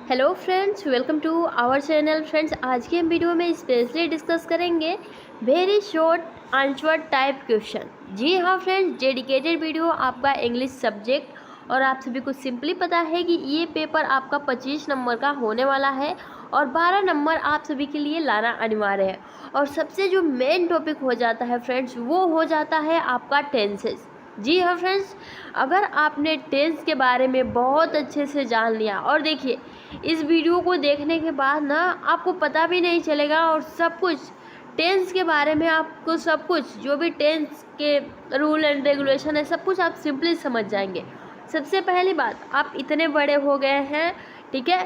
Hello friends, welcome to our channel. Friends, आज के हम वीडियो में स्पेशली डिस्कस करेंगे very short answer type question. जी हाँ फ्रेंड्स, डेडिकेटेड वीडियो आपका इंग्लिश सब्जेक्ट। और आप सभी को सिंपली पता है कि ये पेपर आपका 25 नंबर का होने वाला है और 12 नंबर आप सभी के लिए लाना अनिवार्य है। और सबसे जो मेन टॉपिक हो जाता है फ्रेंड्स, वो हो जाता है आपका टेंसेस। जी हाँ फ्रेंड्स, अगर आपने टेंस के बारे में बहुत अच्छे से जान लिया और देखिए इस वीडियो को देखने के बाद ना आपको पता भी नहीं चलेगा और सब कुछ टेंस के बारे में आपको सब कुछ जो भी टेंस के रूल एंड रेगुलेशन है सब कुछ आप सिंपली समझ जाएंगे। सबसे पहली बात, आप इतने बड़े हो गए हैं, ठीक है,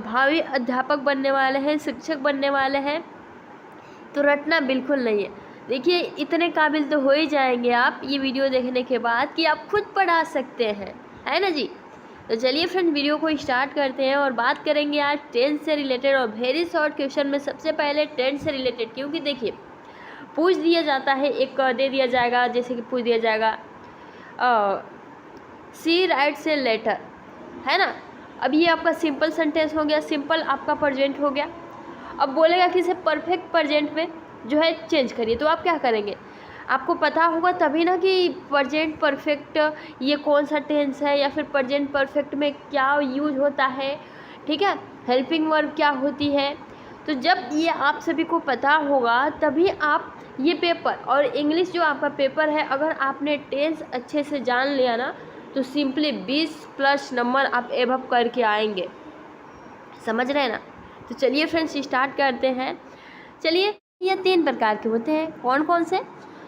भावी अध्यापक बनने वाले हैं, शिक्षक बनने वाले हैं, तो रटना बिल्कुल नहीं है। देखिए इतने काबिल तो हो ही जाएंगे आप ये वीडियो देखने के बाद कि आप खुद पढ़ा सकते हैं, है ना जी। तो चलिए फ्रेंड, वीडियो को स्टार्ट करते हैं और बात करेंगे आज टेंस से रिलेटेड और वेरी शॉर्ट क्वेश्चन में। सबसे पहले टेंस से रिलेटेड, क्योंकि देखिए पूछ दिया जाता है, एक दे दिया जाएगा, जैसे कि पूछ दिया जाएगा सी राइट्स ए लेटर, है ना। अब ये आपका सिंपल सेंटेंस हो गया, सिंपल आपका प्रेजेंट हो गया। अब बोलेगा कि इसे परफेक्ट प्रेजेंट में जो है चेंज करिए, तो आप क्या करेंगे, आपको पता होगा तभी ना कि प्रेजेंट परफेक्ट ये कौन सा टेंस है या फिर प्रेजेंट परफेक्ट में क्या यूज होता है, ठीक है, हेल्पिंग वर्ब क्या होती है। तो जब ये आप सभी को पता होगा तभी आप ये पेपर और इंग्लिश जो आपका पेपर है, अगर आपने टेंस अच्छे से जान लिया ना तो सिंपली 20+ नंबर आप एवब करके आएंगे। समझ रहे हैं ना। तो चलिए फ्रेंड्स स्टार्ट करते हैं। चलिए, ये 3 प्रकार के होते हैं, कौन कौन से।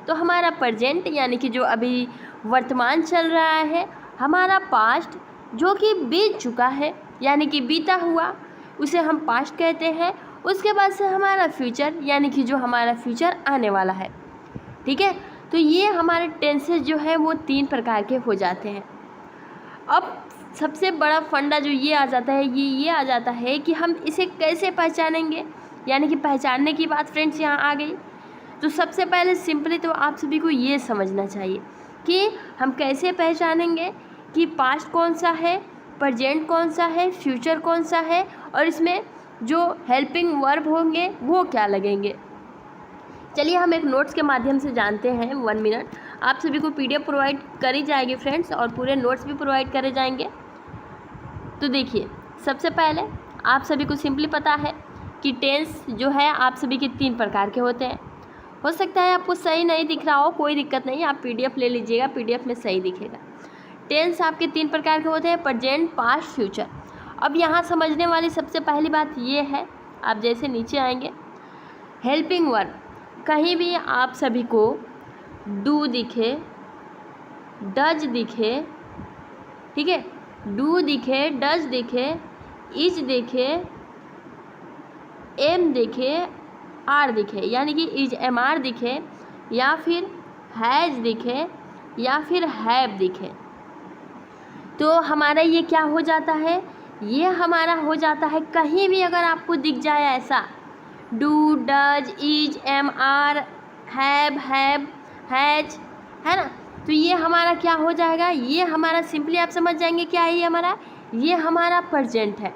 तो हमारा प्रेजेंट यानी कि जो अभी वर्तमान चल रहा है, हमारा पास्ट जो कि बीत चुका है यानी कि बीता हुआ, उसे हम पास्ट कहते हैं। उसके बाद से हमारा फ्यूचर यानी कि जो हमारा फ्यूचर आने वाला है, ठीक है। तो ये हमारे टेंसेस जो है वो 3 प्रकार के हो जाते हैं। अब सबसे बड़ा फंडा जो ये आ जाता है, ये आ जाता है कि हम इसे कैसे पहचानेंगे, यानी कि पहचानने की बात फ्रेंड्स यहाँ आ गई। तो सबसे पहले सिंपली तो आप सभी को ये समझना चाहिए कि हम कैसे पहचानेंगे कि पास्ट कौन सा है, प्रेजेंट कौन सा है, फ्यूचर कौन सा है, और इसमें जो हेल्पिंग वर्ब होंगे वो क्या लगेंगे। चलिए हम एक नोट्स के माध्यम से जानते हैं। 1 मिनट, आप सभी को PDF प्रोवाइड करी जाएगी फ्रेंड्स और पूरे नोट्स भी प्रोवाइड करे जाएंगे। तो देखिए सबसे पहले आप सभी को सिंपली पता है कि टेंस जो है आप सभी के 3 प्रकार के होते हैं। हो सकता है आपको सही नहीं दिख रहा हो, कोई दिक्कत नहीं, आप PDF ले लीजिएगा, PDF में सही दिखेगा। टेंस आपके 3 प्रकार के होते हैं, प्रेजेंट, पास्ट, फ्यूचर। अब यहाँ समझने वाली सबसे पहली बात ये है, आप जैसे नीचे आएंगे, हेल्पिंग वर्ब, कहीं भी आप सभी को डू दिखे, डज दिखे, ठीक है, डू दिखे, डज दिखे, इज दिखे, एम दिखे, आर दिखे, यानी कि इज एम आर दिखे, या फिर हैज दिखे, या फिर हैव दिखे, तो हमारा ये क्या हो जाता है, ये हमारा हो जाता है कहीं भी अगर आपको दिख जाए ऐसा do, does, is, am, are, have, has, है ना, तो ये हमारा क्या हो जाएगा, ये हमारा सिंपली आप समझ जाएंगे क्या है, ये हमारा प्रेजेंट है।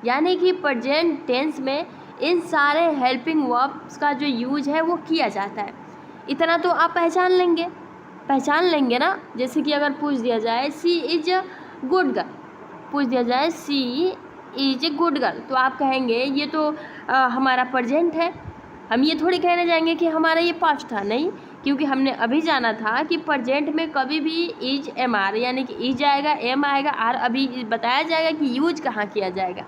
यानी कि प्रेजेंट टेंस में इन सारे हेल्पिंग वर्ब्स का जो यूज है वो किया जाता है। इतना तो आप पहचान लेंगे ना। जैसे कि अगर पूछ दिया जाए सी इज अ गुड गर्ल, पूछ दिया जाए सी इज ए गुड गर्ल, तो आप कहेंगे ये तो हमारा प्रेजेंट है। हम ये थोड़ी कहने जाएंगे कि हमारा ये पास्ट था, नहीं, क्योंकि हमने अभी जाना था कि प्रेजेंट में कभी भी इज, एम, आर, यानी कि इज आएगा, एम आएगा, आर अभी बताया जाएगा कि यूज कहाँ किया जाएगा।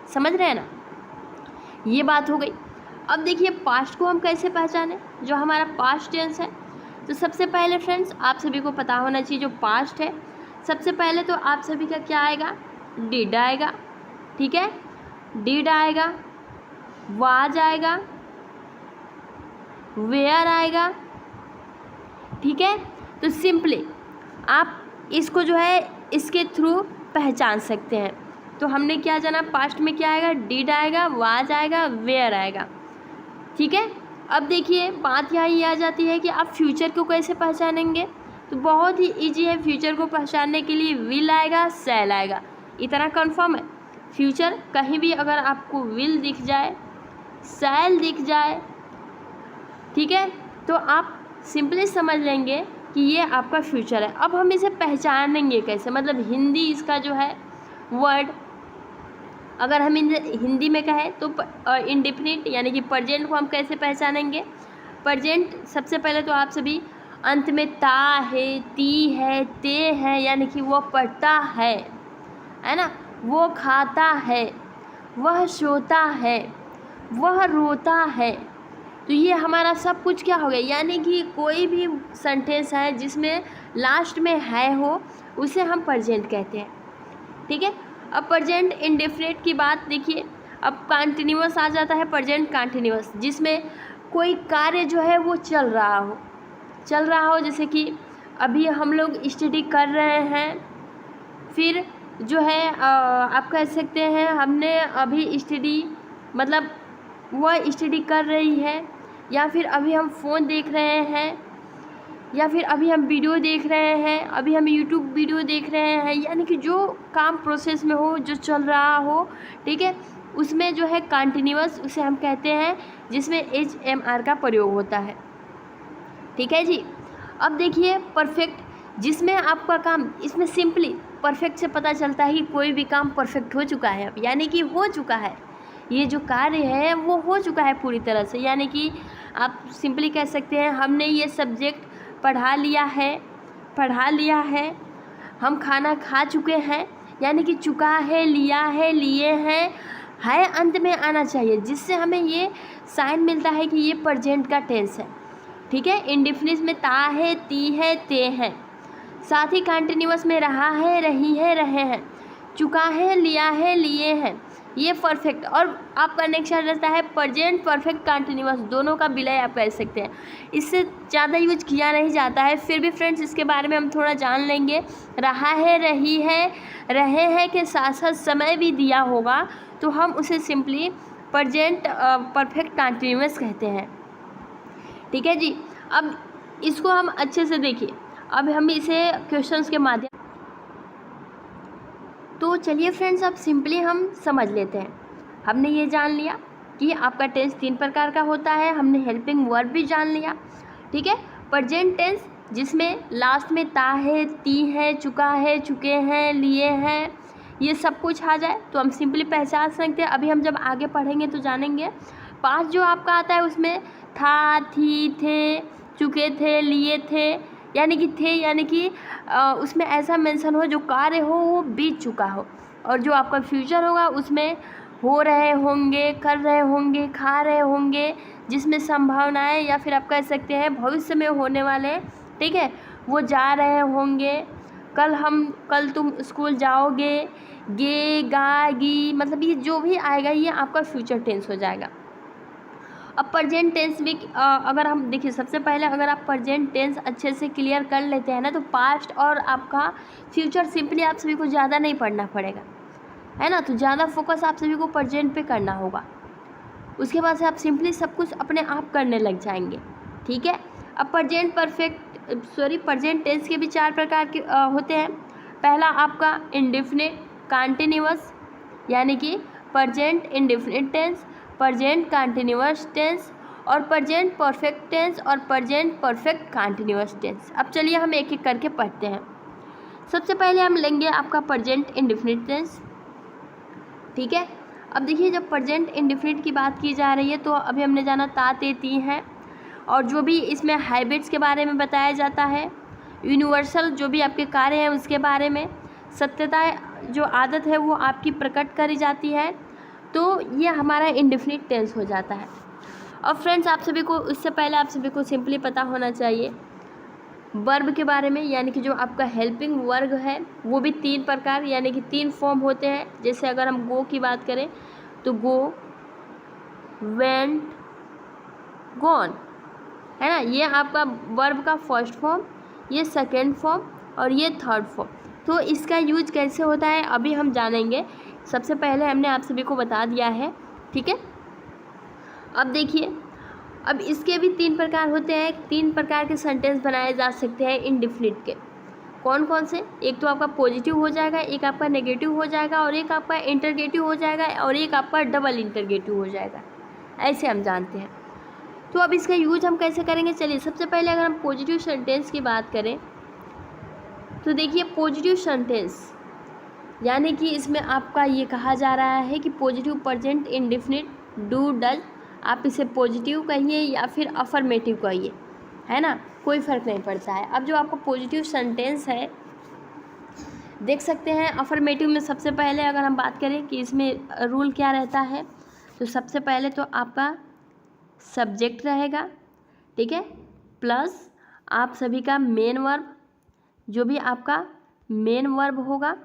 समझ रहे हैं ना, ये बात हो गई। अब देखिए पास्ट को हम कैसे पहचानें, जो हमारा पास्ट टेंस है। तो सबसे पहले फ्रेंड्स आप सभी को पता होना चाहिए जो पास्ट है, सबसे पहले तो आप सभी का क्या आएगा, डिड आएगा, ठीक है, डिड आएगा, वाज आएगा, वेयर आएगा, ठीक है। तो सिंपली आप इसको जो है इसके थ्रू पहचान सकते हैं। तो हमने क्या जाना, पास्ट में क्या आएगा, डिड आएगा, वाज आएगा, वेयर आएगा, ठीक है। अब देखिए बात यहाँ ये आ जाती है कि आप फ्यूचर को कैसे पहचानेंगे। तो बहुत ही इजी है, फ्यूचर को पहचानने के लिए विल आएगा, शैल आएगा, इतना कंफर्म है। फ्यूचर कहीं भी अगर आपको विल दिख जाए, शैल दिख जाए, ठीक है, तो आप सिंपली समझ लेंगे कि ये आपका फ्यूचर है। अब हम इसे पहचानेंगे कैसे, मतलब हिंदी इसका जो है वर्ड, अगर हम हिंदी में कहें तो इंडेफिनिट यानी कि प्रेजेंट को हम कैसे पहचानेंगे। प्रेजेंट सबसे पहले तो आप सभी अंत में ता है, ती है, ते है, यानी कि वो पढ़ता है ना, वो खाता है, वह सोता है, वह रोता है। तो ये हमारा सब कुछ क्या हो गया, यानी कि कोई भी सेंटेंस है जिसमें लास्ट में है हो उसे हम प्रेजेंट कहते हैं, ठीक है। अब प्रेजेंट इंडेफिनिट की बात देखिए, अब कंटिन्यूअस आ जाता है प्रेजेंट कंटिन्यूअस, जिसमें कोई कार्य जो है वो चल रहा हो, जैसे कि अभी हम लोग स्टडी कर रहे हैं, फिर जो है आप कह सकते हैं हमने अभी स्टडी, मतलब वह स्टडी कर रही है, या फिर अभी हम फ़ोन देख रहे हैं, या फिर अभी हम वीडियो देख रहे हैं, अभी हम यूट्यूब वीडियो देख रहे हैं, यानी कि जो काम प्रोसेस में हो, जो चल रहा हो, ठीक है, उसमें जो है कंटिन्यूअस उसे हम कहते हैं, जिसमें HMR का प्रयोग होता है, ठीक है जी। अब देखिए परफेक्ट, जिसमें आपका काम, इसमें सिंपली परफेक्ट से पता चलता है कि कोई भी काम परफेक्ट हो चुका है, अब यानी कि हो चुका है, ये जो कार्य है वो हो चुका है पूरी तरह से, यानी कि आप सिंपली कह सकते हैं हमने ये सब्जेक्ट पढ़ा लिया है, हम खाना खा चुके हैं, यानी कि चुका है, लिया है, लिए हैं, है अंत में आना चाहिए, जिससे हमें ये साइन मिलता है कि ये प्रेजेंट का टेंस है, ठीक है। इंडेफिनिट में ता है, ती है, ते है, साथ ही कंटिन्यूअस में रहा है, रही है, रहे हैं, चुका है, लिया है, लिए हैं, ये परफेक्ट। और आपका नेक्स्ट रहता है प्रेजेंट परफेक्ट कंटिन्यूअस, दोनों का विलय आप कह सकते हैं, इससे ज़्यादा यूज किया नहीं जाता है, फिर भी फ्रेंड्स इसके बारे में हम थोड़ा जान लेंगे। रहा है, रही है, रहे हैं के साथ साथ समय भी दिया होगा तो हम उसे सिंपली प्रेजेंट परफेक्ट कंटिन्यूअस कहते हैं, ठीक है जी। अब इसको हम अच्छे से देखिए, अब हम इसे क्वेश्चंस के माध्यम, तो चलिए फ्रेंड्स अब सिंपली हम समझ लेते हैं। हमने ये जान लिया कि आपका टेंस 3 प्रकार का होता है, हमने हेल्पिंग वर्ब भी जान लिया, ठीक है। प्रेजेंट टेंस जिसमें लास्ट में ता है, ती है, चुका है, चुके हैं, लिए हैं, ये सब कुछ आ जाए तो हम सिंपली पहचान सकते हैं। अभी हम जब आगे पढ़ेंगे तो जानेंगे। पास्ट जो आपका आता है उसमें था, थी, थे, चुके थे, लिए थे, यानी कि उसमें ऐसा मेंशन हो जो कार्य हो वो बीत चुका हो, और जो आपका फ्यूचर होगा उसमें हो रहे होंगे, कर रहे होंगे, खा रहे होंगे, जिसमें संभावनाएं या फिर आप कह सकते हैं भविष्य में होने वाले, ठीक है, वो जा रहे होंगे, कल तुम स्कूल जाओगे, गे, गा, गी, मतलब ये जो भी आएगा ये आपका फ्यूचर टेंस हो जाएगा। अब प्रेजेंट टेंस भी अगर हम देखिए, सबसे पहले अगर आप प्रेजेंट टेंस अच्छे से क्लियर कर लेते हैं ना तो पास्ट और आपका फ्यूचर सिंपली आप सभी को ज़्यादा नहीं पढ़ना पड़ेगा, है ना, तो ज़्यादा फोकस आप सभी को प्रेजेंट पे करना होगा। उसके बाद से आप सिंपली सब कुछ अपने आप करने लग जाएंगे, ठीक है। अब प्रेजेंट टेंस के भी 4 प्रकार के होते हैं। पहला आपका इंडेफिनिट कंटिन्यूअस, यानी कि present indefinite tense, present continuous tense, और प्रेजेंट परफेक्ट टेंस, और प्रेजेंट परफेक्ट कंटिन्यूअस टेंस। अब चलिए हम एक एक करके पढ़ते हैं। सबसे पहले हम लेंगे आपका प्रेजेंट इंडेफिनिट टेंस, ठीक है। अब देखिए जब प्रेजेंट इंडेफिनिट की बात की जा रही है तो अभी हमने जाना ता, ते, ती हैं, और जो भी इसमें हैबिट्स के बारे में बताया जाता है, यूनिवर्सल जो भी आपके कार्य हैं उसके बारे में, सत्यता जो आदत है वो आपकी प्रकट करी जाती है, तो ये हमारा इंडेफिनिट टेंस हो जाता है। अब फ्रेंड्स आप सभी को इससे पहले आप सभी को सिंपली पता होना चाहिए वर्ब के बारे में, यानी कि जो आपका हेल्पिंग वर्ब है वो भी 3 प्रकार यानी कि 3 फॉर्म होते हैं। जैसे अगर हम गो की बात करें तो गो, वेंट, गॉन, है ना, ये आपका वर्ब का फर्स्ट फॉर्म, ये सेकेंड फॉर्म और ये थर्ड फॉर्म। तो इसका यूज कैसे होता है अभी हम जानेंगे। सबसे पहले हमने आप सभी को बता दिया है, ठीक है। अब देखिए, अब इसके भी 3 प्रकार होते हैं, 3 प्रकार के सेंटेंस बनाए जा सकते हैं इंडेफिनिट के। कौन कौन से, एक तो आपका पॉजिटिव हो जाएगा, एक आपका नेगेटिव हो जाएगा, और एक आपका इंटरगेटिव हो जाएगा, और एक आपका डबल इंटरगेटिव हो जाएगा, ऐसे हम जानते हैं। तो अब इसका यूज हम कैसे करेंगे, चलिए सबसे पहले अगर हम पॉजिटिव सेंटेंस की बात करें तो देखिए पॉजिटिव सेंटेंस यानी कि इसमें आपका ये कहा जा रहा है कि positive present indefinite do does, आप इसे पॉजिटिव कहिए या फिर अफर्मेटिव कहिए, है ना, कोई फ़र्क नहीं पड़ता है। अब जो आपका पॉजिटिव सेंटेंस है देख सकते हैं, अफर्मेटिव में सबसे पहले अगर हम बात करें कि इसमें रूल क्या रहता है, तो सबसे पहले तो आपका सब्जेक्ट रहेगा, ठीक है, प्लस आप सभी का मेन वर्ब, जो भी आपका मेन वर्ब होगा,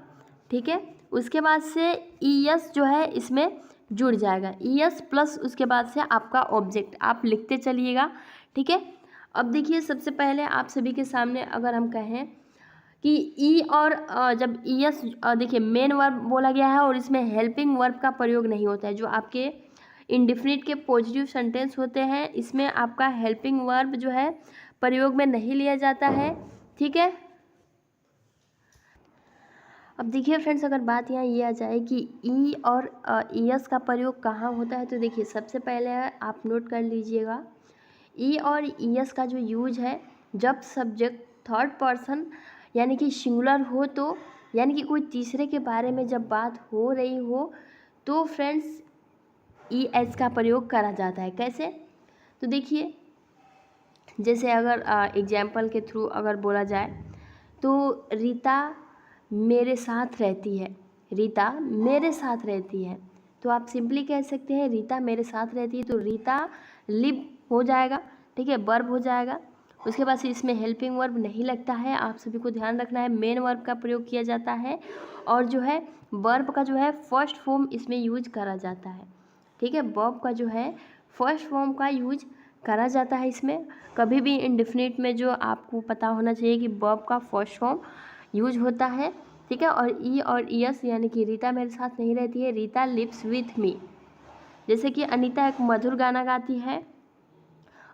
ठीक है, उसके बाद से ईएस जो है इसमें जुड़ जाएगा, ईएस प्लस उसके बाद से आपका ऑब्जेक्ट, आप लिखते चलिएगा, ठीक है। अब देखिए सबसे पहले आप सभी के सामने अगर हम कहें कि ई और जब ईएस देखिए मेन वर्ब बोला गया है और इसमें हेल्पिंग वर्ब का प्रयोग नहीं होता है, जो आपके इंडेफिनिट के पॉजिटिव सेंटेंस होते हैं इसमें आपका हेल्पिंग वर्ब जो है प्रयोग में नहीं लिया जाता है, ठीक है। अब देखिए फ्रेंड्स, अगर बात यहाँ ये आ जाए कि ई और ईएस का प्रयोग कहाँ होता है, तो देखिए सबसे पहले आप नोट कर लीजिएगा, ई और ईएस का जो यूज है जब सब्जेक्ट थर्ड पर्सन यानी कि सिंगुलर हो, तो यानी कि कोई तीसरे के बारे में जब बात हो रही हो तो फ्रेंड्स ई एस का प्रयोग करा जाता है। कैसे, तो देखिए जैसे अगर एग्जाम्पल के थ्रू अगर बोला जाए तो रीता मेरे साथ रहती है, रीता मेरे साथ रहती है, तो आप सिंपली कह सकते हैं रीता मेरे साथ रहती है, तो रीता लिव हो जाएगा, ठीक है, वर्ब हो जाएगा। उसके बाद इसमें हेल्पिंग वर्ब नहीं लगता है, आप सभी को ध्यान रखना है, मेन वर्ब का प्रयोग किया जाता है और जो है वर्ब का जो है फर्स्ट फॉर्म इसमें यूज करा जाता है, ठीक है, वर्ब का जो है फर्स्ट फॉर्म का यूज करा जाता है इसमें। कभी भी इंडेफिनिट में जो आपको पता होना चाहिए कि वर्ब का फर्स्ट फॉर्म यूज होता है, ठीक है। और ई और ईएस यानी कि रीता मेरे साथ नहीं रहती है, रीता लिव्स विथ मी। जैसे कि अनीता एक मधुर गाना गाती है,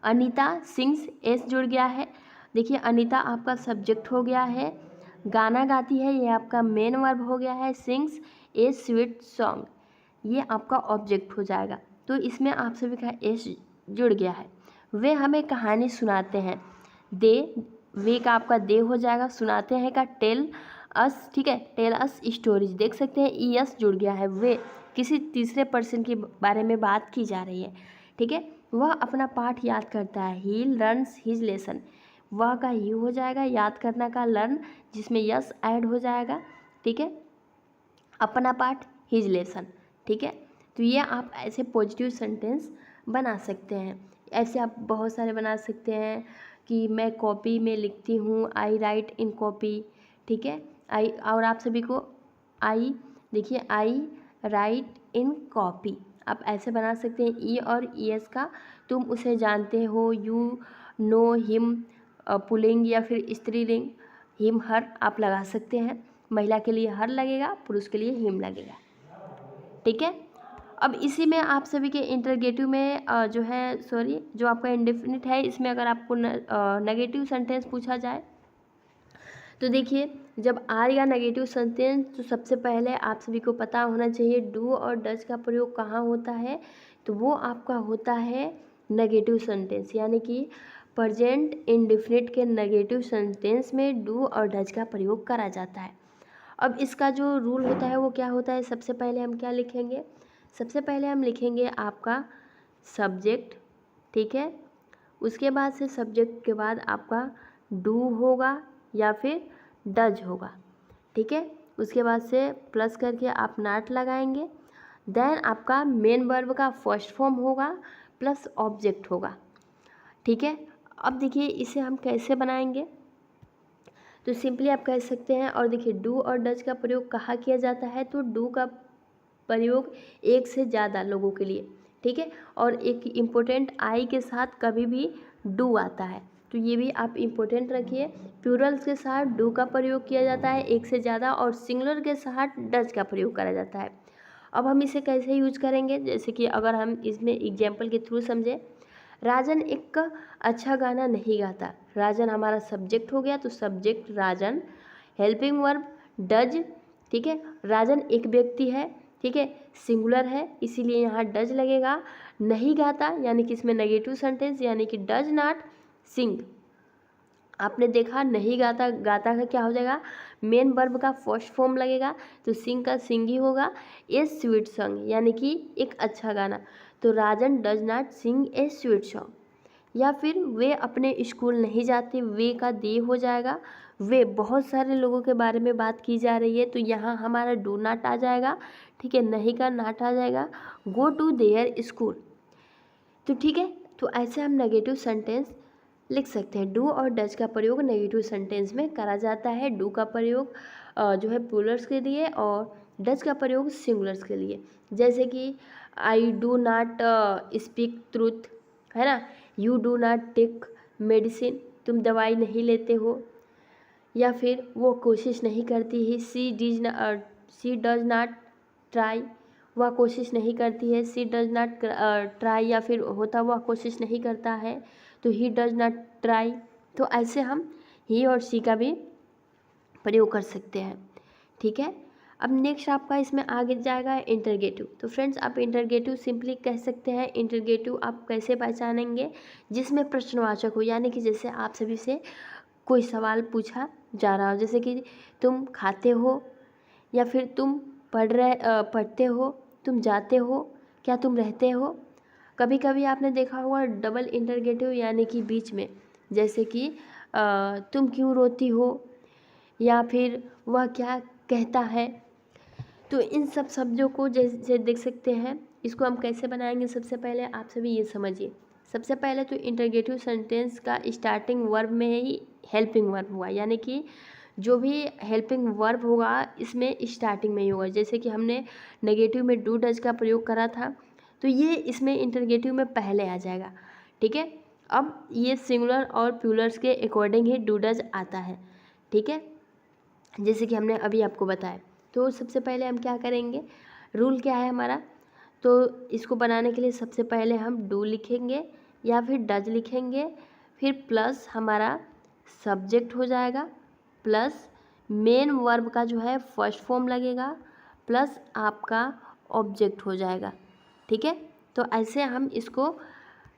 अनीता सिंग्स, एस जुड़ गया है, देखिए अनीता आपका सब्जेक्ट हो गया है, गाना गाती है ये आपका मेन वर्ब हो गया है, सिंग्स ए स्वीट सॉन्ग ये आपका ऑब्जेक्ट हो जाएगा, तो इसमें आप सभी का एस जुड़ गया है। वे हमें कहानी सुनाते हैं, दे, वे का आपका दे हो जाएगा, सुनाते हैं का टेल अस, ठीक है, टेल अस स्टोरीज, देख सकते हैं ई एस जुड़ गया है, वे किसी तीसरे पर्सन के बारे में बात की जा रही है, ठीक है। वह अपना पाठ याद करता है, ही लर्न्स हिज लेसन, वह का ही हो जाएगा, याद करना का लर्न जिसमें यस ऐड हो जाएगा, ठीक है, अपना पाठ हिज लेसन, ठीक है। तो ये आप ऐसे पॉजिटिव सेंटेंस बना सकते हैं, ऐसे आप बहुत सारे बना सकते हैं कि मैं कॉपी में लिखती हूँ, आई राइट इन कॉपी, ठीक है, आई, और आप सभी को आई, देखिए आई राइट इन कॉपी, आप ऐसे बना सकते हैं। ई और ई एस का तुम उसे जानते हो, यू नो हिम, पुल्लिंग या फिर स्त्रीलिंग, हिम हर आप लगा सकते हैं, महिला के लिए हर लगेगा, पुरुष के लिए हिम लगेगा, ठीक है। अब इसी में आप सभी के इंटरगेटिव में जो है जो आपका इंडेफिनिट है इसमें अगर आपको नेगेटिव सेंटेंस पूछा जाए तो देखिए जब आएगा नेगेटिव सेंटेंस तो सबसे पहले आप सभी को पता होना चाहिए डू और डज का प्रयोग कहाँ होता है, तो वो आपका होता है नेगेटिव सेंटेंस, यानी कि प्रेजेंट इंडेफिनिट के नेगेटिव सेंटेंस में डू और डज का प्रयोग करा जाता है। अब इसका जो रूल होता है वो क्या होता है, सबसे पहले हम क्या लिखेंगे, सबसे पहले हम लिखेंगे आपका सब्जेक्ट, ठीक है, उसके बाद से सब्जेक्ट के बाद आपका डू होगा या फिर डज होगा, ठीक है, उसके बाद से प्लस करके आप नॉट लगाएंगे, देन आपका मेन वर्ब का फर्स्ट फॉर्म होगा प्लस ऑब्जेक्ट होगा, ठीक है। अब देखिए इसे हम कैसे बनाएंगे, तो सिंपली आप कह सकते हैं, और देखिए डू और डज का प्रयोग कहाँ किया जाता है, तो डू का प्रयोग एक से ज़्यादा लोगों के लिए, ठीक है, और एक इम्पोर्टेंट आई के साथ कभी भी डू आता है, तो ये भी आप इम्पोर्टेंट रखिए। प्लूरल्स के साथ डू का प्रयोग किया जाता है एक से ज़्यादा, और सिंगुलर के साथ डज का प्रयोग करा जाता है। अब हम इसे कैसे यूज करेंगे, जैसे कि अगर हम इसमें एग्जाम्पल के थ्रू समझें, राजन एक अच्छा गाना नहीं गाता, राजन हमारा सब्जेक्ट हो गया, तो subject Rajan helping verb does, ठीक है। राजन एक व्यक्ति है, ठीक है, सिंगुलर है, इसीलिए यहाँ डज लगेगा। नहीं गाता यानी कि इसमें नेगेटिव सेंटेंस, यानी कि डज नॉट सिंग। आपने देखा नहीं गाता, गाता का क्या हो जाएगा, मेन वर्ब का फर्स्ट फॉर्म लगेगा, तो सिंग का सिंग ही होगा। ए स्वीट सॉन्ग यानी कि एक अच्छा गाना, तो Rajan does not sing a sweet song. या फिर वे अपने स्कूल नहीं जाते, वे का दे हो जाएगा। वे बहुत सारे लोगों के बारे में बात की जा रही है, तो यहाँ हमारा डू नॉट आ जाएगा, ठीक है, नहीं का नॉट आ जाएगा। गो टू देयर स्कूल, तो ठीक है। तो ऐसे हम नेगेटिव सेंटेंस लिख सकते हैं। डू और डज का प्रयोग नेगेटिव सेंटेंस में करा जाता है। डू का प्रयोग जो है प्लूरल्स के लिए और डज का प्रयोग सिंगुलर्स के लिए। जैसे कि I do not speak truth, है ना। You do not take medicine, तुम दवाई नहीं लेते हो। या फिर वो कोशिश नहीं करती है, सी डज नॉट ट्राई, वह कोशिश नहीं करती है। सी डज नॉट ट्राई, या फिर होता वह कोशिश नहीं करता है, तो ही डज नॉट ट्राई। तो ऐसे हम ही और सी का भी प्रयोग कर सकते हैं, ठीक है। अब नेक्स्ट आपका इसमें आगे जाएगा इंटरगेटिव। तो फ्रेंड्स, आप इंटरगेटिव सिंपली कह सकते हैं। इंटरगेटिव आप कैसे पहचानेंगे, जिसमें प्रश्नवाचक हो, यानी कि जैसे आप सभी से कोई सवाल पूछा जा रहा हो, जैसे कि तुम खाते हो, या फिर तुम पढ़ते हो, तुम जाते हो, क्या तुम रहते हो। कभी कभी आपने देखा होगा डबल इंटरगेटिव, यानी कि बीच में, जैसे कि तुम क्यों रोती हो, या फिर वह क्या कहता है। तो इन सब शब्दों को जैसे देख सकते हैं, इसको हम कैसे बनाएंगे। सबसे पहले आप सभी ये समझिए, सबसे पहले तो इंटरगेटिव सेंटेंस का स्टार्टिंग वर्ब में ही हेल्पिंग वर्ब हुआ, यानी कि जो भी हेल्पिंग वर्ब होगा इसमें स्टार्टिंग में ही होगा। जैसे कि हमने नेगेटिव में डू डज का प्रयोग करा था, तो ये इसमें इंटरगेटिव में पहले आ जाएगा, ठीक है। अब ये सिंगुलर और प्लूरल्स के अकॉर्डिंग ही डू डज आता है, ठीक है, जैसे कि हमने अभी आपको बताया। तो सबसे पहले हम क्या करेंगे, रूल क्या है हमारा, तो इसको बनाने के लिए सबसे पहले हम डू लिखेंगे या फिर डज लिखेंगे, फिर प्लस हमारा सब्जेक्ट हो जाएगा, प्लस मेन वर्ब का जो है फर्स्ट फॉर्म लगेगा, प्लस आपका ऑब्जेक्ट हो जाएगा, ठीक है। तो ऐसे हम इसको,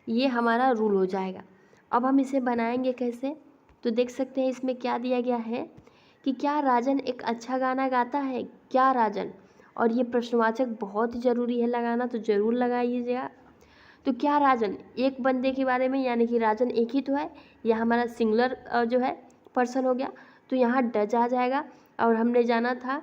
ये हमारा रूल हो जाएगा। अब हम इसे बनाएंगे कैसे, तो देख सकते हैं इसमें क्या दिया गया है कि क्या राजन एक अच्छा गाना गाता है, क्या राजन, और ये प्रश्नवाचक बहुत ज़रूरी है लगाना, तो ज़रूर लगाइएगा। तो क्या राजन एक बंदे के बारे में, यानी कि राजन एक ही तो है, यह हमारा सिंगुलर जो है पर्सन हो गया, तो यहाँ डज आ जाएगा। और हमने जाना था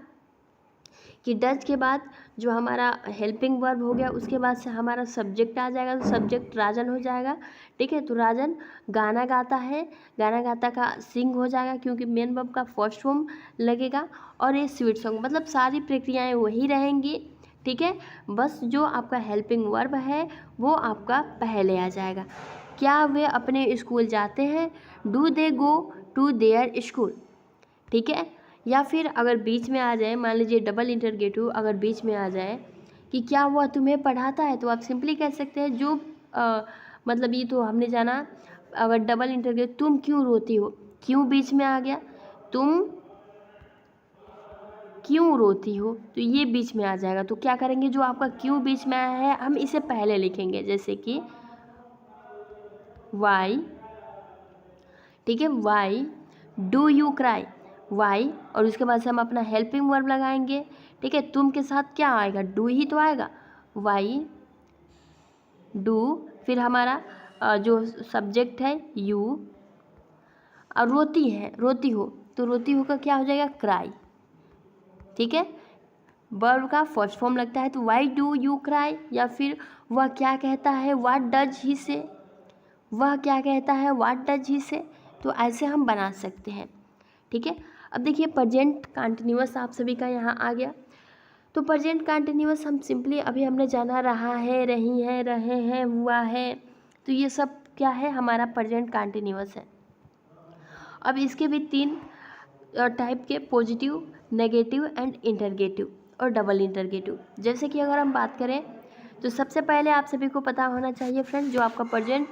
कि डज के बाद जो हमारा हेल्पिंग वर्ब हो गया, उसके बाद से हमारा सब्जेक्ट आ जाएगा, तो सब्जेक्ट राजन हो जाएगा, ठीक है। तो राजन गाना गाता है, गाना गाता का सिंग हो जाएगा, क्योंकि मेन वर्ब का फर्स्ट फॉर्म लगेगा। और ये स्वीट सॉन्ग, मतलब सारी प्रक्रियाएं वही रहेंगी, ठीक है। बस जो आपका हेल्पिंग वर्ब है वो आपका पहले आ जाएगा। क्या वे अपने स्कूल जाते हैं, do they go to their school, ठीक है। या फिर अगर बीच में आ जाए, मान लीजिए डबल इंटरगेटिव अगर बीच में आ जाए कि क्या वह तुम्हें पढ़ाता है, तो आप सिंपली कह सकते हैं जो मतलब ये तो हमने जाना। अगर डबल इंटरगेटिव, तुम क्यों रोती हो, क्यों बीच में आ गया, तुम क्यों रोती हो, तो ये बीच में आ जाएगा। तो क्या करेंगे, जो आपका क्यों बीच में आया है हम इसे पहले लिखेंगे, जैसे कि वाई, ठीक है, why do you cry, why, और उसके बाद से हम अपना हेल्पिंग वर्ब लगाएंगे, ठीक है। तुम के साथ क्या आएगा, डू ही तो आएगा, वाई डू, फिर हमारा जो सब्जेक्ट है यू, और रोती है, रोती हो, तो रोती हो का क्या हो जाएगा, क्राई, ठीक है। वर्ब का फर्स्ट फॉर्म लगता है, तो वाई डू यू क्राई। या फिर वह क्या कहता है, व्हाट डज ही से, वह क्या कहता है, व्हाट डज ही से। तो ऐसे हम बना सकते हैं, ठीक है। अब देखिए प्रेजेंट कंटिन्यूअस आप सभी का यहाँ आ गया। तो प्रेजेंट कंटिन्यूअस हम सिंपली अभी हमने जाना, रहा है, रही है, रहे हैं, हुआ है, तो ये सब क्या है, हमारा प्रेजेंट कंटिन्यूअस है। अब इसके भी 3 टाइप के, पॉजिटिव, नेगेटिव एंड इंटरगेटिव और डबल इंटरगेटिव। जैसे कि अगर हम बात करें, तो सबसे पहले आप सभी को पता होना चाहिए फ्रेंड, जो आपका प्रेजेंट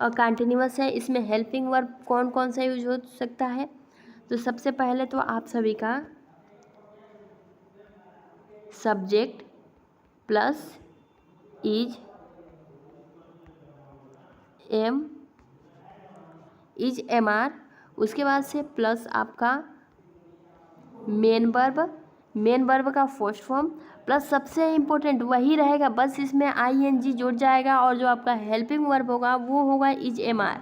कंटिन्यूअस है, इसमें हेल्पिंग वर्ब कौन कौन सा यूज हो सकता है। तो सबसे पहले तो आप सभी का subject plus is am are, उसके बाद से प्लस आपका मेन वर्ब का फर्स्ट फॉर्म, प्लस सबसे इम्पोर्टेंट वही रहेगा, बस इसमें आईएनजी जुड़ जाएगा और जो आपका हेल्पिंग वर्ब होगा वो होगा इज एम आर।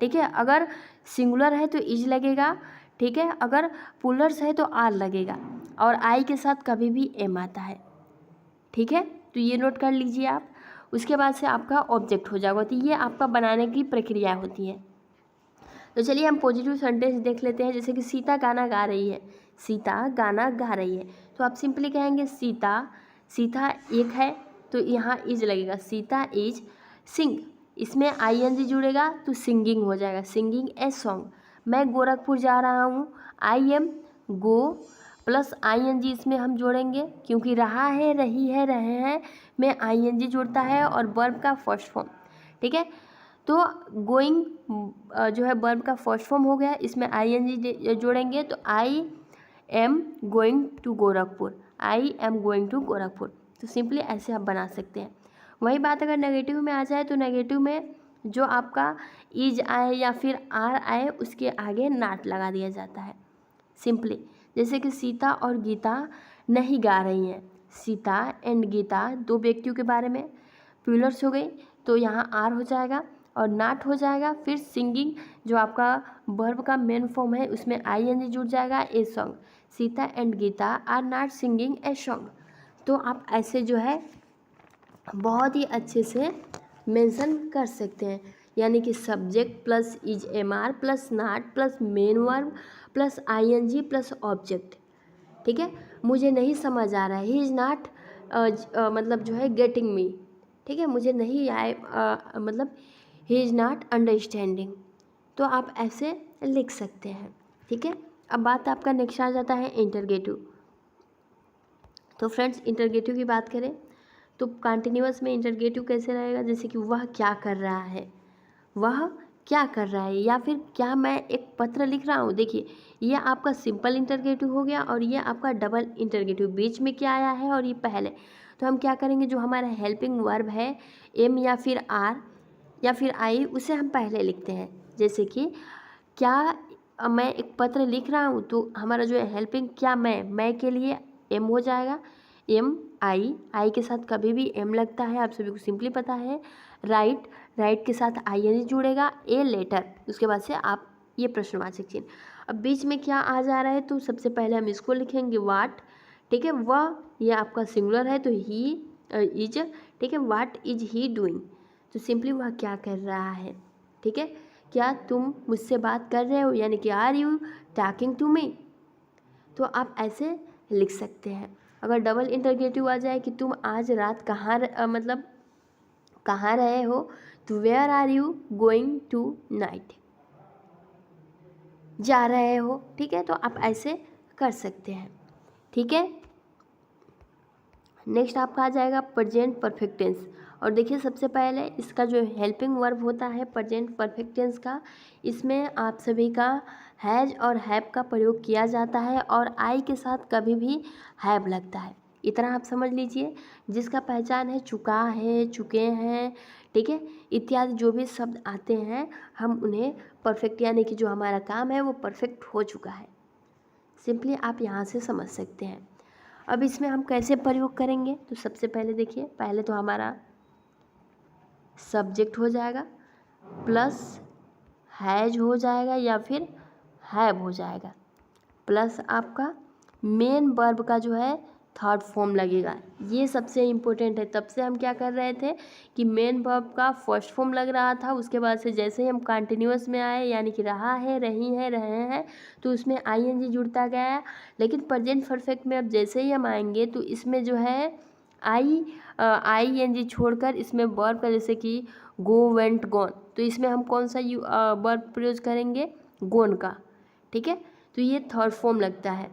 ठीक है, अगर सिंगुलर है तो इज लगेगा, ठीक है, अगर पुलर्स है तो आर लगेगा, और आई के साथ कभी भी एम आता है। ठीक है, तो ये नोट कर लीजिए आप। उसके बाद से आपका ऑब्जेक्ट हो जाएगा। तो ये आपका बनाने की प्रक्रिया होती है। तो चलिए हम पॉजिटिव सेंटेंस देख लेते हैं। जैसे कि सीता गाना गा रही है, सीता गाना गा रही है, तो आप सिंपली कहेंगे सीता एक है तो यहाँ इज लगेगा, सीता इज सिंग, इसमें आईएनजी जुड़ेगा तो सिंगिंग हो जाएगा, सिंगिंग ए सॉन्ग। मैं गोरखपुर जा रहा हूँ, I am go plus ING इसमें हम जोड़ेंगे, क्योंकि रहा है, रही है, रहे हैं में आईएनजी जुड़ता है और वर्ब का फर्स्ट फॉर्म। ठीक है, तो गोइंग जो है वर्ब का फर्स्ट फॉर्म हो गया, इसमें आईएनजी जोड़ेंगे तो I am going to Gorakhpur, I am going to Gorakhpur. तो सिंपली ऐसे आप बना सकते हैं। वही बात अगर नेगेटिव में आ जाए तो नेगेटिव में जो आपका इज आए या फिर आर आए उसके आगे नाट लगा दिया जाता है सिंपली। जैसे कि सीता और गीता नहीं गा रही हैं, सीता एंड गीता दो व्यक्तियों के बारे में, प्लूरल्स हो गई तो यहाँ आर हो जाएगा और नाट हो जाएगा। फिर सिंगिंग जो आपका वर्ब का मेन फॉर्म है उसमें आईएनजी जुड़ जाएगा, a song, Sita and Gita are not singing a song. तो आप ऐसे जो है बहुत ही अच्छे से मेंशन कर सकते हैं, यानी कि subject plus is am are plus not plus main verb plus ING plus object. ठीक है, मुझे नहीं समझ आ रहा है, ही इज़ नॉट मतलब जो है गेटिंग मी। ठीक है, मुझे नहीं आए मतलब ही इज़ नॉट अंडरस्टैंडिंग। तो आप ऐसे लिख सकते हैं। ठीक है, अब बात आपका नेक्स्ट आ जाता है इंटरगेटिव। तो फ्रेंड्स इंटरगेटिव की बात करें तो कंटिन्यूअस में इंटरगेटिव कैसे रहेगा, जैसे कि वह क्या कर रहा है, वह क्या कर रहा है, या फिर क्या मैं एक पत्र लिख रहा हूँ। देखिए ये आपका सिंपल इंटरगेटिव हो गया और ये आपका डबल इंटरगेटिव, बीच में क्या आया है और ये पहले। तो हम क्या करेंगे, जो हमारा हेल्पिंग वर्ब है एम या फिर आर या फिर आई, उसे हम पहले लिखते हैं। जैसे कि क्या मैं एक पत्र लिख रहा हूँ, तो हमारा जो है हेल्पिंग क्या मैं के लिए एम हो जाएगा, एम आई के साथ कभी भी एम लगता है, आप सभी को सिंपली पता है। राइट के साथ आईएनजी जुड़ेगा, ए लेटर, उसके बाद से आप ये प्रश्नवाचक चिन्ह। अब बीच में क्या आ जा रहा है, तो सबसे पहले हम इसको लिखेंगे वाट। ठीक है, वह, ये आपका सिंगुलर है तो ही इज। ठीक है, वाट इज ही डूइंग, तो सिंपली वह क्या कर रहा है। ठीक है, क्या तुम मुझसे बात कर रहे हो, यानी कि are you talking to me. तो आप ऐसे लिख सकते हैं। अगर डबल इंटरगेटिव आ जाए कि तुम आज रात मतलब कहाँ रहे हो, तो where are you going tonight, जा रहे हो। ठीक है, तो आप ऐसे कर सकते हैं। ठीक है, नेक्स्ट आपका आ जाएगा प्रेजेंट परफेक्ट टेंस। और देखिए सबसे पहले इसका जो हेल्पिंग वर्ब होता है प्रेजेंट परफेक्ट टेंस का, इसमें आप सभी का हैज़ और हैव का प्रयोग किया जाता है और आई के साथ कभी भी हैव लगता है। इतना आप समझ लीजिए। जिसका पहचान है चुका है, चुके हैं, ठीक है, इत्यादि जो भी शब्द आते हैं हम उन्हें परफेक्ट, यानी कि जो हमारा काम है वो परफेक्ट हो चुका है, सिंपली आप यहाँ से समझ सकते हैं। अब इसमें हम कैसे प्रयोग करेंगे, तो सबसे पहले देखिए, पहले तो हमारा सब्जेक्ट हो जाएगा प्लस हैज हो जाएगा या फिर हैव हो जाएगा, प्लस आपका मेन वर्ब का जो है थर्ड फॉर्म लगेगा। ये सबसे इम्पोर्टेंट है। तब से हम क्या कर रहे थे कि मेन वर्ब का फर्स्ट फॉर्म लग रहा था, उसके बाद से जैसे ही हम कंटिन्यूअस में आए, यानी कि रहा है, रही है, रहे हैं, तो उसमें आईएनजी जुड़ता गया। लेकिन प्रेजेंट परफेक्ट में अब जैसे ही हम आएंगे तो इसमें जो है आईएनजी छोड़कर इसमें वर्ब का, जैसे कि गो, वेंट, गॉन, तो इसमें हम कौन सा वर्ब प्रयोग करेंगे, गोन का। ठीक है, तो ये थर्ड फॉर्म लगता है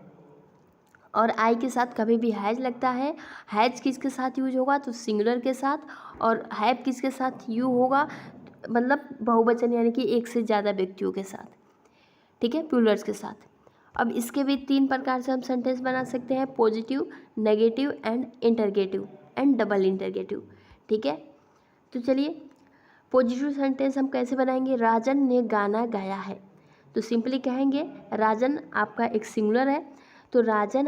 और आई के साथ कभी भी हैज लगता है। हैज किसके साथ यूज होगा, तो सिंगुलर के साथ, और हैव किसके साथ यूज होगा, मतलब बहुवचन, यानी कि एक से ज़्यादा व्यक्तियों के साथ। ठीक है, प्लूरल्स के साथ। अब इसके भी 3 प्रकार से हम सेंटेंस बना सकते हैं, positive, negative and interrogative and double interrogative. ठीक है, तो चलिए पॉजिटिव सेंटेंस हम कैसे बनाएंगे। राजन ने गाना गाया है, तो सिंपली कहेंगे राजन आपका एक सिंगुलर है, तो राजन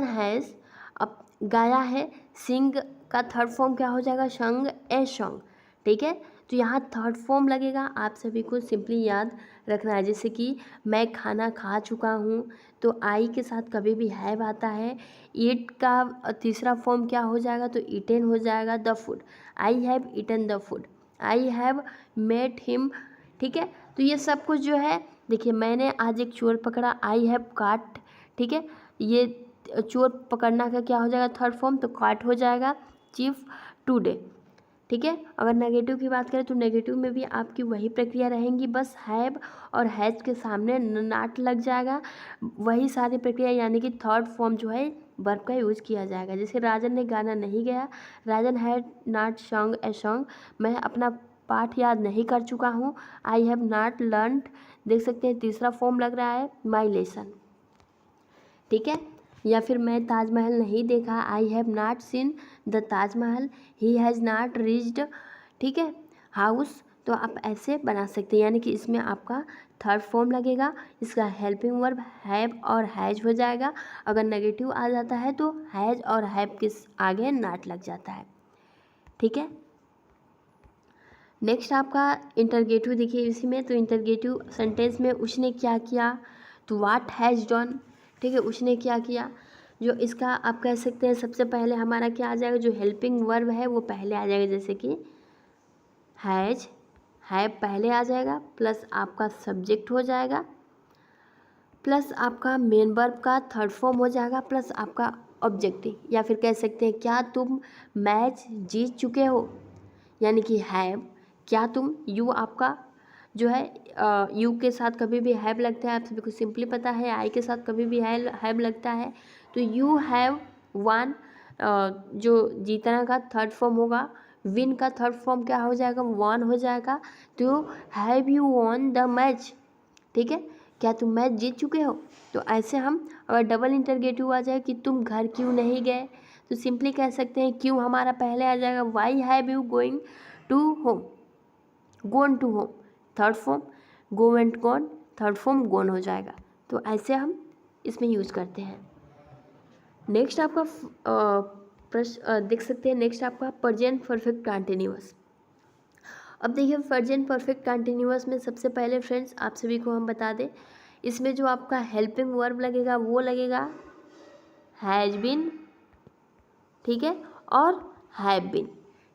हैज़ अब गाया है। सिंग का थर्ड फॉर्म क्या हो जाएगा, संग, ए सॉन्ग। ठीक है, तो यहाँ थर्ड फॉर्म लगेगा, आप सभी को सिंपली याद रखना है। जैसे कि मैं खाना खा चुका हूँ, तो आई के साथ कभी भी हैव आता है। ईट का तीसरा फॉर्म क्या हो जाएगा, तो ईटेन हो जाएगा, the food. I have eaten the food, I have met him. ठीक है, तो ये सब कुछ जो है, देखिए मैंने आज एक चोर पकड़ा, आई हैव काट। ठीक है, ये चोर पकड़ना का क्या हो जाएगा थर्ड फॉर्म, तो काट हो जाएगा, चीफ टुडे। ठीक है, अगर नेगेटिव की बात करें तो नेगेटिव में भी आपकी वही प्रक्रिया रहेंगी, बस हैव और हैज के सामने नाट लग जाएगा, वही सारी प्रक्रिया, यानी कि थर्ड फॉर्म जो है वर्ब का यूज किया जाएगा। जैसे राजन ने गाना नहीं गाया, Rajan had not song a song, मैं अपना पाठ याद नहीं कर चुका हूँ, आई हैव नॉट लर्नड। देख सकते हैं तीसरा फॉर्म लग रहा है, माई लेसन। ठीक है, या फिर मैं ताजमहल नहीं देखा, I have not seen the Taj Mahal, he has not reached. ठीक है, हाउस, तो आप ऐसे बना सकते हैं, यानी कि इसमें आपका थर्ड फॉर्म लगेगा, इसका हेल्पिंग वर्ब हैव और हैज हो जाएगा। अगर नेगेटिव आ जाता है तो हैज और हैव के आगे नॉट लग जाता है। ठीक है, नेक्स्ट आपका इंटरगेटिव देखिए इसी में, तो इंटरगेटिव सेंटेंस में उसने क्या किया, तो व्हाट हैज़ डन। ठीक है, उसने क्या किया, जो इसका आप कह सकते हैं सबसे पहले हमारा क्या आ जाएगा, जो हेल्पिंग वर्ब है वो पहले आ जाएगा, जैसे कि हैज, हैव पहले आ जाएगा, प्लस आपका सब्जेक्ट हो जाएगा, प्लस आपका मेन वर्ब का थर्ड फॉर्म हो जाएगा, प्लस आपका ऑब्जेक्टिव। या फिर कह सकते हैं क्या तुम मैच जीत चुके हो, यानी कि हैव, क्या तुम, यू आपका जो है यू के साथ कभी भी हैव लगता है, आप सभी को सिंपली पता है, आई के साथ कभी भी हैव लगता है, तो यू हैव वन, जो जीतना का थर्ड फॉर्म होगा, विन का थर्ड फॉर्म क्या हो जाएगा, वन हो जाएगा, तो have you won the match. ठीक है, क्या तुम मैच जीत चुके हो। तो ऐसे हम, अगर डबल इंटरगेटिव आ जाए कि तुम घर क्यों नहीं गए, तो सिंपली कह सकते हैं क्यों हमारा पहले आ जाएगा, why have you going to home, gone to home third form, go and gone third form gone हो जाएगा। तो ऐसे हम इसमें यूज़ करते हैं। नेक्स्ट आपका प्रश्न देख सकते हैं, नेक्स्ट आपका प्रेजेंट परफेक्ट कंटिन्यूअस। अब देखिए प्रेजेंट परफेक्ट कंटिन्यूअस में सबसे पहले फ्रेंड्स आप सभी को हम बता दें, इसमें जो आपका हेल्पिंग वर्ब लगेगा वो लगेगा हैज बीन। ठीक है, और हैव बीन,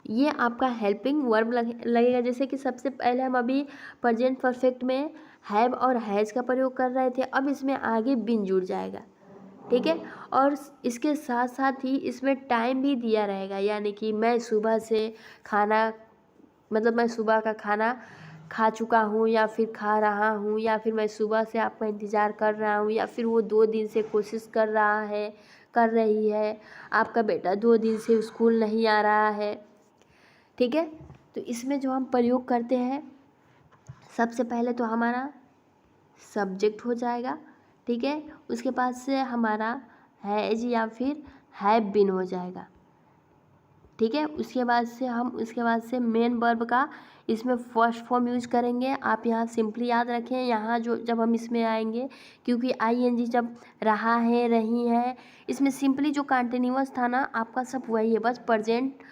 ये आपका हेल्पिंग वर्ब लगेगा। जैसे कि सबसे पहले हम अभी प्रेजेंट परफेक्ट में हैव और हैज़ का प्रयोग कर रहे थे, अब इसमें आगे बीन जुड़ जाएगा। ठीक है, और इसके साथ साथ ही इसमें टाइम भी दिया रहेगा, यानी कि मैं सुबह से खाना, मतलब मैं सुबह का खाना खा चुका हूँ, या फिर खा रहा हूँ, या फिर मैं सुबह से आपका इंतज़ार कर रहा हूँ, या फिर वो 2 दिन से कोशिश कर रहा है, कर रही है, आपका बेटा 2 दिन से स्कूल नहीं आ रहा है। ठीक है, तो इसमें जो हम प्रयोग करते हैं सबसे पहले तो हमारा सब्जेक्ट हो जाएगा। ठीक है, उसके बाद से हमारा हैज या फिर हैव बीन हो जाएगा। ठीक है, उसके बाद से मेन वर्ब का इसमें फर्स्ट फॉर्म यूज करेंगे। आप यहाँ सिंपली याद रखें, यहाँ जो जब हम इसमें आएंगे, क्योंकि आईएनजी जब रहा है, रही है, इसमें सिंपली जो कंटिन्यूअस था ना आपका सब वही है, बस प्रेजेंट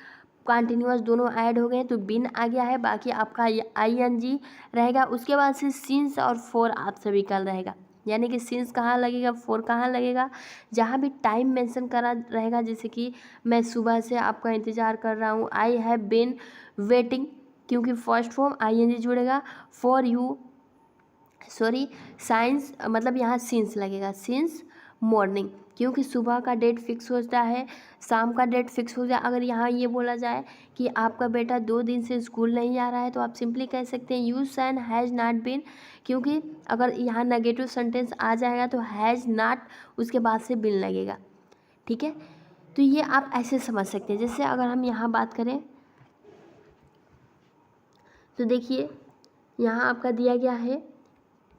कंटिन्यूअस दोनों ऐड हो गए तो बिन आ गया है, बाकी आपका आईएनजी रहेगा। उसके बाद से सिंस और फॉर आप सभी का रहेगा, यानी कि सिंस कहाँ लगेगा, फॉर कहाँ लगेगा, जहाँ भी टाइम मेंशन करा रहेगा। जैसे कि मैं सुबह से आपका इंतज़ार कर रहा हूँ, आई हैव बीन वेटिंग, क्योंकि फर्स्ट फॉर्म आईएनजी जुड़ेगा। फॉर यू, सॉरी, साइंस, मतलब यहाँ सिंस लगेगा, सिंस मॉर्निंग, क्योंकि सुबह का डेट फिक्स होता है, शाम का डेट फिक्स हो जाए। अगर यहाँ ये बोला जाए कि आपका बेटा 2 दिन से स्कूल नहीं आ रहा है, तो आप सिंपली कह सकते हैं you son has not been, क्योंकि अगर यहाँ नेगेटिव सेंटेंस आ जाएगा तो हैज़ नॉट उसके बाद से बिन लगेगा। ठीक है, तो ये आप ऐसे समझ सकते हैं। जैसे अगर हम यहाँ बात करें तो देखिए यहाँ आपका दिया गया है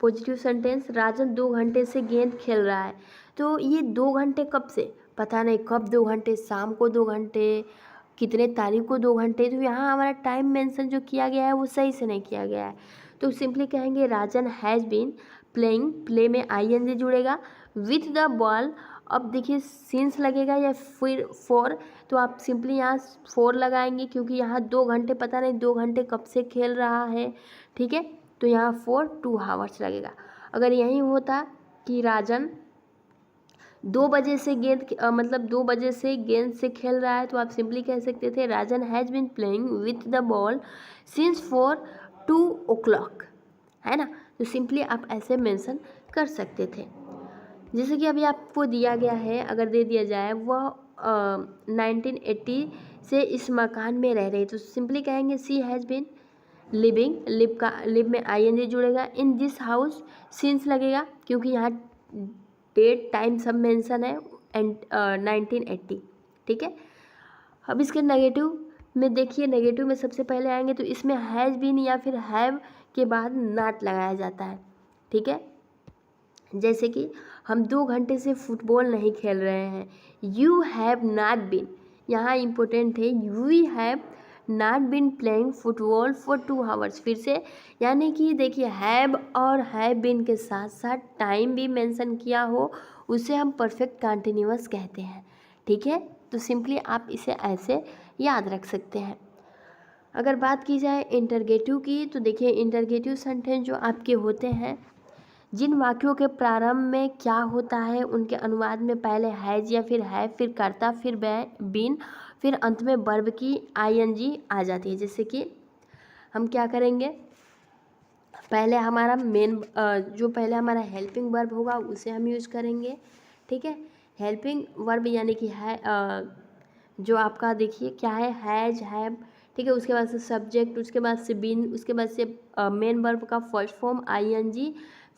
पॉजिटिव सेंटेंस, राजन 2 घंटे से गेंद खेल रहा है। तो ये 2 घंटे कब से, पता नहीं कब 2 घंटे, शाम को 2 घंटे, कितने तारीख को 2 घंटे। तो यहाँ हमारा टाइम मेंशन जो किया गया है वो सही से नहीं किया गया है। तो सिंपली कहेंगे राजन हैज़ बीन प्लेइंग, प्ले में आईएनजी जुड़ेगा, विथ द बॉल। अब देखिए सिंस लगेगा या फिर फॉर, तो आप सिंपली यहाँ फॉर लगाएंगे क्योंकि यहाँ 2 घंटे, पता नहीं 2 घंटे कब से खेल रहा है, ठीक है। तो यहाँ फॉर 2 आवर्स लगेगा। अगर यही होता कि राजन 2 बजे से मतलब 2 बजे से गेंद से खेल रहा है, तो आप सिंपली कह सकते थे Rajan has been playing with the ball since 2 o'clock, है ना। तो सिंपली आप ऐसे मेंशन कर सकते थे। जैसे कि अभी आपको दिया गया है, अगर दे दिया जाए वह 1980 से इस मकान में रह रही, तो सिंपली कहेंगे सी हैज़ बीन लिविंग, लिव में आईएनजी जुड़ेगा, इन दिस हाउस, सिंस लगेगा क्योंकि यहाँ डेट टाइम सब मेंशन है, एंड 1980, ठीक है। अब इसके नेगेटिव में देखिए, नेगेटिव में सबसे पहले आएंगे तो इसमें हैज़ बीन या फिर हैव के बाद नॉट लगाया जाता है, ठीक है। जैसे कि हम 2 घंटे से फुटबॉल नहीं खेल रहे हैं, यू हैव नॉट बीन, यहाँ इम्पोर्टेंट है we have not been playing football for 2 hours. फिर से यानी कि देखिए हैव और हैव बीन के साथ साथ टाइम भी मेंशन किया हो, उसे हम परफेक्ट कंटिन्यूअस कहते हैं, ठीक है। तो सिंपली आप इसे ऐसे याद रख सकते हैं। अगर बात की जाए इंटरगेटिव की, तो देखिए इंटरगेटिव सेंटेंस जो आपके होते हैं, जिन वाक्यों के प्रारंभ में क्या होता है उनके अनुवाद में पहले हैज या फिर है, फिर कर्ता, फिर बीन, फिर अंत में वर्ब की आईएनजी आ जाती है। जैसे कि हम क्या करेंगे, पहले हमारा जो पहले हमारा हेल्पिंग वर्ब होगा उसे हम यूज करेंगे, ठीक है। हेल्पिंग वर्ब यानी कि है जो आपका देखिए क्या है, हैज, हैव, ठीक है। उसके बाद से सब्जेक्ट, उसके बाद से बीन, उसके बाद से मेन वर्ब का फर्स्ट फॉर्म आईएनजी,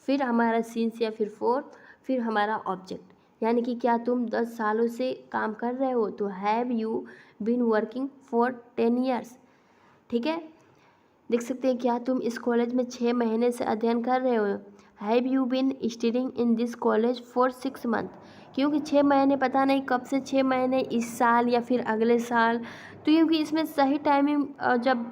फिर हमारा सिंस या फिर फॉर, फिर हमारा ऑब्जेक्ट। यानी कि क्या तुम 10 सालों से काम कर रहे हो, तो have you been working for 10 years, ठीक है। देख सकते हैं क्या तुम इस कॉलेज में 6 महीने से अध्ययन कर रहे हो, have you been studying in this college for 6 month, क्योंकि 6 महीने पता नहीं कब से 6 महीने, इस साल या फिर अगले साल। तो क्योंकि इसमें सही टाइमिंग जब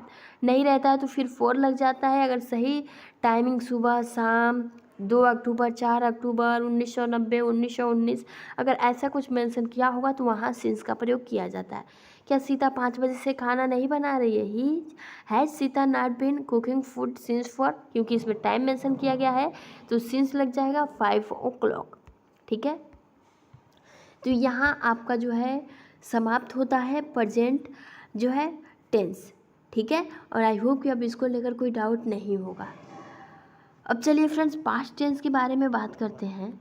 नहीं रहता है तो फिर 4 लग जाता है। अगर सही टाइमिंग सुबह शाम, 2 अक्टूबर, 4 अक्टूबर 1990, 1919, अगर ऐसा कुछ मेंशन किया होगा तो वहाँ सिंस का प्रयोग किया जाता है। क्या सीता 5 बजे से खाना नहीं बना रही है, he has Sita not been cooking food since for, क्योंकि इसमें टाइम मेंशन किया गया है तो सिंस लग जाएगा 5 o'clock, ठीक है। तो यहाँ आपका जो है समाप्त होता है प्रेजेंट जो है टेंस, ठीक है। और आई होप कि अब इसको लेकर कोई डाउट नहीं होगा। अब चलिए फ्रेंड्स पास्ट टेंस के बारे में बात करते हैं।